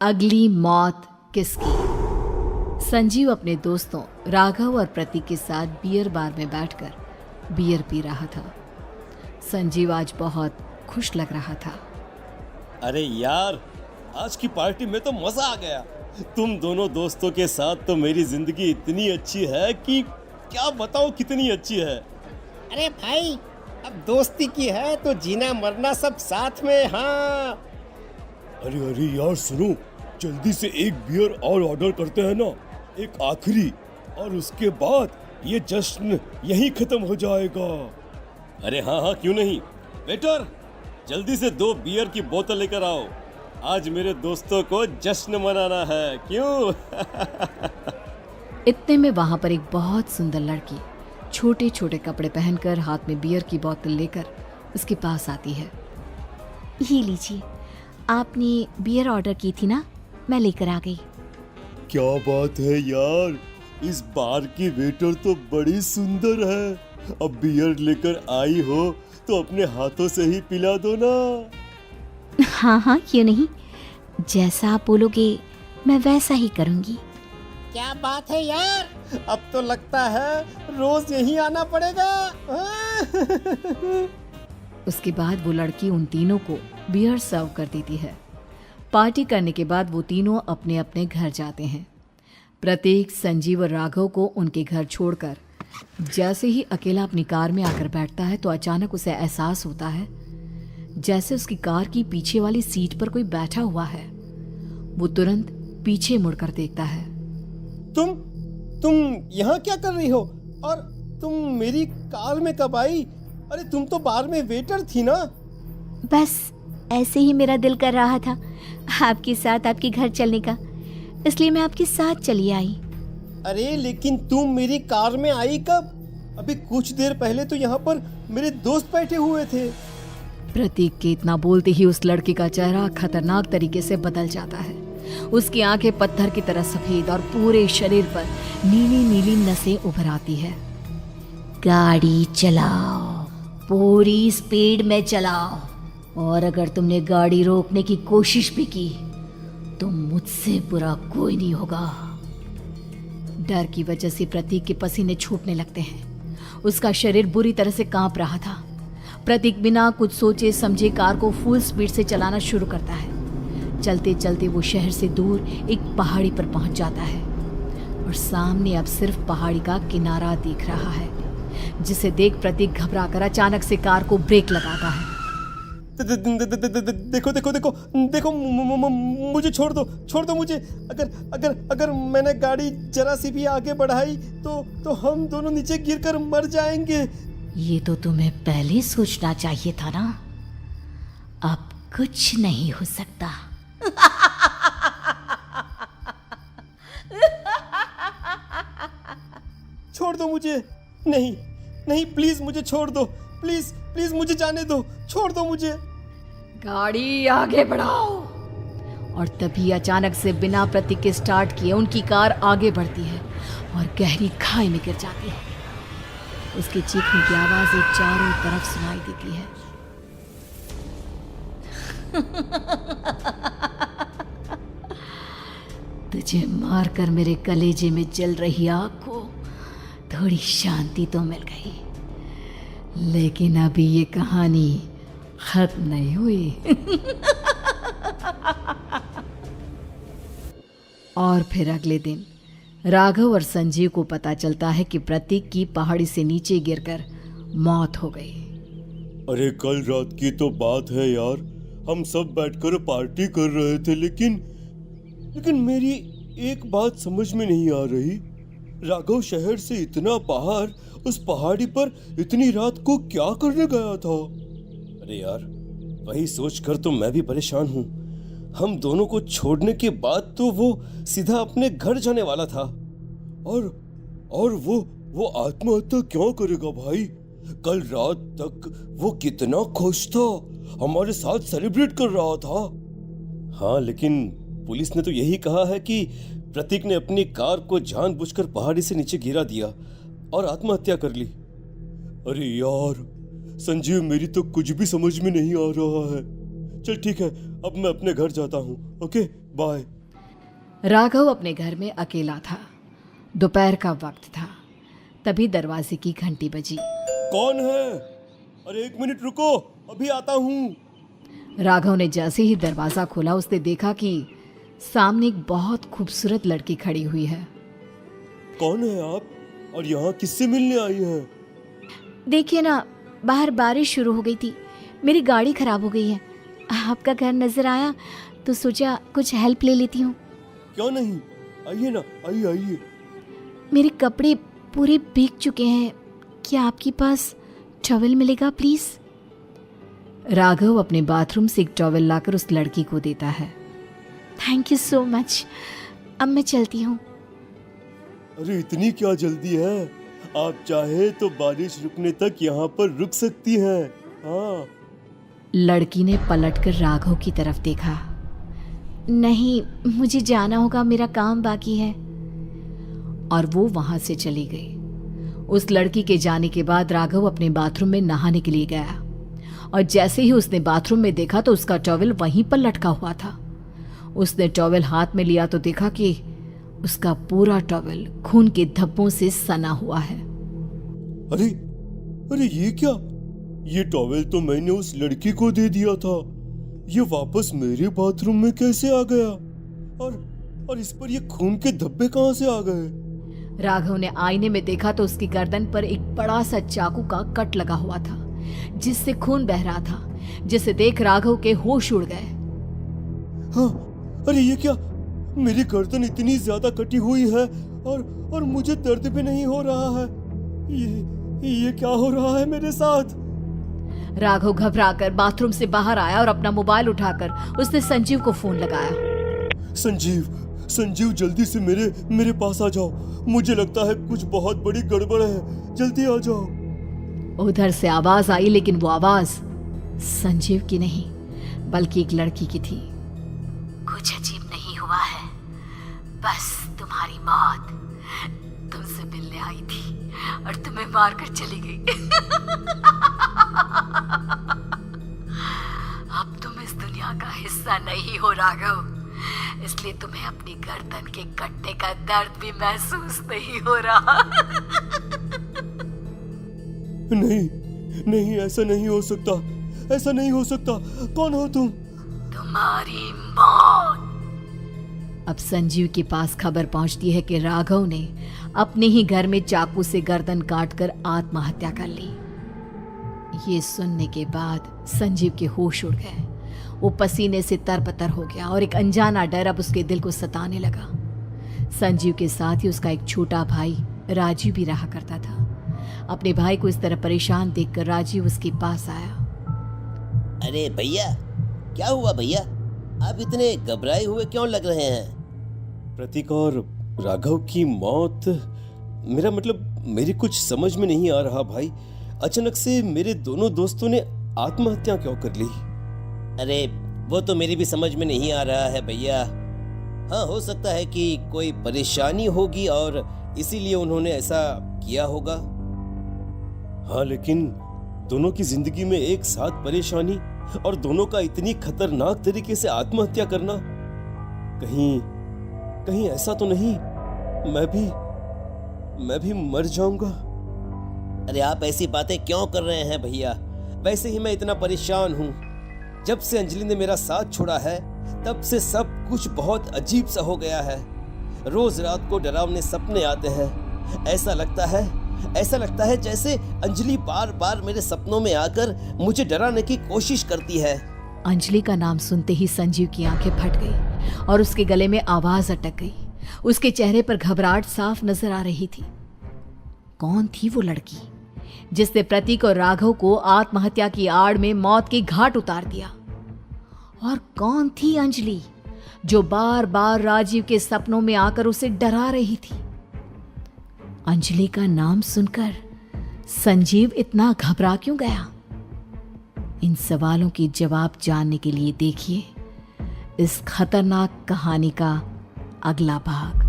अगली मौत किसकी। संजीव अपने दोस्तों राघव और प्रतीक के साथ बियर बार में बैठकर बियर पी रहा था। संजीव आज बहुत खुश लग रहा था। अरे यार, आज की पार्टी में तो मजा आ गया। तुम दोनों दोस्तों के साथ तो मेरी जिंदगी इतनी अच्छी है कि क्या बताऊं कितनी अच्छी है। अरे भाई, अब दोस्ती की है तो जीना मरना सब साथ में। हाँ अरे अरे यार सुनो, जल्दी से एक बियर और ऑर्डर करते हैं ना, एक आखिरी, और उसके बाद ये जश्न यहीं खत्म हो जाएगा। अरे हाँ हाँ, क्यों नहीं। वेटर, जल्दी से 2 बियर की बोतल लेकर आओ। आज मेरे दोस्तों को जश्न मनाना है, क्यों? इतने में वहां पर एक बहुत सुंदर लड़की छोटे छोटे कपड़े पहनकर हाथ में बियर की बोतल लेकर उसके पास आती है। ये लीजिए, आपने बियर ऑर्डर की थी ना, मैं लेकर आ गई। क्या बात है यार, इस बार की वेटर तो बड़ी सुंदर है। अब बियर लेकर आई हो तो अपने हाथों से ही पिला दो ना। हाँ हाँ, क्यों नहीं, जैसा आप बोलोगे मैं वैसा ही करूँगी। क्या बात है यार, अब तो लगता है रोज यहीं आना पड़ेगा। उसके बाद वो लड़की उन तीनों को बियर सर्व कर देती है। पार्टी करने के बाद वो तीनों अपने अपने घर जाते हैं। प्रतीक, संजीव और राघव को उनके घर छोड़कर जैसे ही अकेला अपनी कार में आकर बैठता है तो अचानक उसे एहसास होता है जैसे उसकी कार की पीछे वाली सीट पर कोई बैठा हुआ है। वो तुरंत पीछे मुड़कर देखता है। तुम यहाँ क्या कर रही हो? और तुम मेरी कार में कब आई? अरे तुम तो बार में वेटर थी ना। बस ऐसे ही मेरा दिल कर रहा था आपके साथ आपके घर चलने का, इसलिए मैं आपके साथ चली आई। अरे लेकिन तुम मेरी कार में आई कब? अभी कुछ देर पहले तो यहाँ पर मेरे दोस्त बैठे हुए थे। प्रतीक के इतना बोलते ही उस लड़के का चेहरा खतरनाक तरीके से बदल जाता है। उसकी आंखें पत्थर की तरह सफेद और पूरे शरीर पर नीली नीली नसें उभर आती है। गाड़ी चलाओ, पूरी स्पीड में चलाओ, और अगर तुमने गाड़ी रोकने की कोशिश भी की तो मुझसे बुरा कोई नहीं होगा। डर की वजह से प्रतीक के पसीने छूटने लगते हैं। उसका शरीर बुरी तरह से कांप रहा था। प्रतीक बिना कुछ सोचे समझे कार को फुल स्पीड से चलाना शुरू करता है। चलते चलते वो शहर से दूर एक पहाड़ी पर पहुंच जाता है और सामने अब सिर्फ पहाड़ी का किनारा दिख रहा है, जिसे देख प्रतीक घबराकर अचानक से कार को ब्रेक लगाता है। देखो देखो देखो देखो, मुझे छोड़ दो मुझे। अगर मैंने गाड़ी जरा सी भी आगे बढ़ाई तो हम दोनों नीचे गिरकर मर जाएंगे। ये तो तुम्हें पहले सोचना चाहिए था ना। अब कुछ नहीं हो सकता। छोड़ दो मुझे। नहीं प्लीज मुझे छोड़ दो। प्लीज मुझे जाने दो। छोड़ दो मुझे। गाड़ी आगे बढ़ाओ। और तभी अचानक से बिना प्रतीक के स्टार्ट किए उनकी कार आगे बढ़ती है और गहरी खाई में गिर जाती है। उसके चीखने की आवाजें चारों तरफ सुनाई देती है। तुझे मारकर मेरे कलेजे में जल रही आग को थोड़ी शांति तो मिल गई, लेकिन अभी ये कहानी खत्म नहीं हुई। और फिर अगले दिन राघव और संजीव को पता चलता है कि प्रतीक की पहाड़ी से नीचे गिरकर मौत हो गई। अरे कल रात की तो बात है यार, हम सब बैठकर पार्टी कर रहे थे, लेकिन मेरी एक बात समझ में नहीं आ रही। राघव शहर से इतना बाहर उस पहाड़ी पर इतनी रात को क्या करने गया था? अरे यार, वही सोचकर तो मैं भी परेशान हूँ। हम दोनों को छोड़ने के बाद तो वो सीधा अपने घर जाने वाला था, और वो आत्महत्या क्यों करेगा भाई? कल रात तक वो कितना खुश था, हमारे साथ सेलिब्रेट कर रहा था। हाँ, लेकिन पुलिस ने तो यही कहा है कि प्रतीक ने अपनी कार को जानबूझकर पहाड़ी से नीचे गिरा दिया और आत्महत्या कर ली। अरे यार संजीव, मेरी तो कुछ भी समझ में नहीं आ रहा है। चल ठीक है, अब मैं अपने घर जाता हूँ। Okay bye. राघव अपने घर में अकेला था। दोपहर का वक्त था। तभी दरवाजे की घंटी बजी। कौन है? अरे 1 मिनट रुको, अभी आता हूँ। राघव ने जैसे ही दरवाजा खोला उसने देखा कि सामने एक बहुत खूबसूरत लड़की खड़ी हुई है। कौन है आप और यहाँ किससे मिलने आई हैं? देखिए ना, बाहर बारिश शुरू हो गई थी, मेरी गाड़ी खराब हो गई है। आपका घर नजर आया तो सोचा कुछ हेल्प ले लेती हूँ। क्यों नहीं, आइए ना, आइए आइए। मेरे कपड़े पूरे भीग चुके हैं, क्या आपके पास टॉवल मिलेगा प्लीज? राघव अपने बाथरूम से एक टॉवल लाकर उस लड़की को देता है। थैंक यू सो मच, अब मैं चलती हूँ। अरे इतनी क्या जल्दी है? आप चाहे तो बारिश रुकने तक यहाँ पर रुक सकती हैं। हाँ। लड़की ने पलटकर राघव की तरफ देखा। नहीं, मुझे जाना होगा, मेरा काम बाकी है। और वो वहां से चली गई। उस लड़की के जाने के बाद राघव अपने बाथरूम में नहाने के लिए गया और जैसे ही उसने बाथरूम में देखा तो उसका टॉवल वहीं पर लटका हुआ था। उसने टॉवल हाथ में लिया तो देखा कि उसका पूरा टॉवल खून के धब्बों से सना हुआ है। अरे अरे ये क्या? ये टॉवेल तो मैंने उस लड़की को दे दिया था। ये वापस मेरे बाथरूम में कैसे आ गया? और इस पर ये खून के धब्बे कहां से आ गए? राघव ने आईने में देखा तो उसकी गर्दन पर एक बड़ा सा चाकू का कट लगा हुआ था जिससे खून बह रहा था, जिसे देख राघव के होश उड़ गए। हाँ, अरे ये क्या? मेरी गर्दन इतनी ज्यादा कटी हुई है और मुझे दर्द भी नहीं हो रहा है। ये क्या हो रहा है मेरे साथ? राघव घबराकर बाथरूम से बाहर आया और अपना मोबाइल उठाकर उसने संजीव को फोन लगाया। संजीव जल्दी से मेरे पास आ जाओ। मुझे लगता है कुछ बहुत बड़ी गड़बड़ है, जल्दी आ जाओ। उधर से आवाज आई, लेकिन वो आवाज संजीव की नहीं बल्कि एक लड़की की थी। कुछ अजीब नहीं हुआ है, बस तुम्हारी मौत तुमसे मिलने आई थी और तुम्हें मारकर चली गई। अब तुम इस दुनिया का हिस्सा नहीं हो राघव, इसलिए तुम्हें अपनी गर्दन के कटने का दर्द भी महसूस नहीं हो रहा। नहीं, ऐसा नहीं हो सकता, ऐसा नहीं हो सकता। कौन हो तुम? तुम्हारी मौत। अब संजीव के पास खबर पहुंचती है कि राघव ने अपने ही घर में चाकू से गर्दन काटकर आत्महत्या कर ली। ये सुनने के बाद संजीव के होश उड़ गए। वो पसीने से तरबतर हो गया और एक अनजाना डर अब उसके दिल को सताने लगा। संजीव के साथ ही उसका एक छोटा भाई राजीव भी रहा करता था। अपने भाई को इस तरह परेशान देखकर राजीव उसके पास आया। अरे भैया, क्या हुआ भैया? आप इतने घबराए हुए क्यों लग रहे हैं? प्रतीक और राघव की मौत, मेरा मतलब मेरी कुछ समझ में नहीं आ रहा भाई। अचानक से मेरे दोनों दोस्तों ने आत्महत्या क्यों कर ली? अरे वो तो मेरी भी समझ में नहीं आ रहा है भैया। हाँ, हो सकता है कि कोई परेशानी होगी और इसीलिए उन्होंने ऐसा किया होगा। हाँ, लेकिन दोनों की जिंदगी में एक साथ परेशानी और दोनों का इतनी खतरनाक तरीके से आत्महत्या करना, कहीं ऐसा तो नहीं मैं भी मर जाऊंगा? अरे आप ऐसी बातें क्यों कर रहे हैं भैया? वैसे ही मैं इतना परेशान हूँ। जब से अंजलि ने मेरा साथ छोड़ा है तब से सब कुछ बहुत अजीब सा हो गया है। रोज रात को डरावने सपने आते हैं। ऐसा लगता है जैसे अंजलि बार बार मेरे सपनों में आकर मुझे डराने की कोशिश करती है। अंजलि का नाम सुनते ही संजीव की आंखें फट गई और उसके गले में आवाज अटक गई। उसके चेहरे पर घबराहट साफ नजर आ रही थी। कौन थी वो लड़की जिसने प्रतीक और राघव को आत्महत्या की आड़ में मौत के घाट उतार दिया? और कौन थी अंजलि जो बार बार राजीव के सपनों में आकर उसे डरा रही थी? अंजलि का नाम सुनकर संजीव इतना घबरा क्यों गया? इन सवालों के जवाब जानने के लिए देखिए इस खतरनाक कहानी का अगला भाग।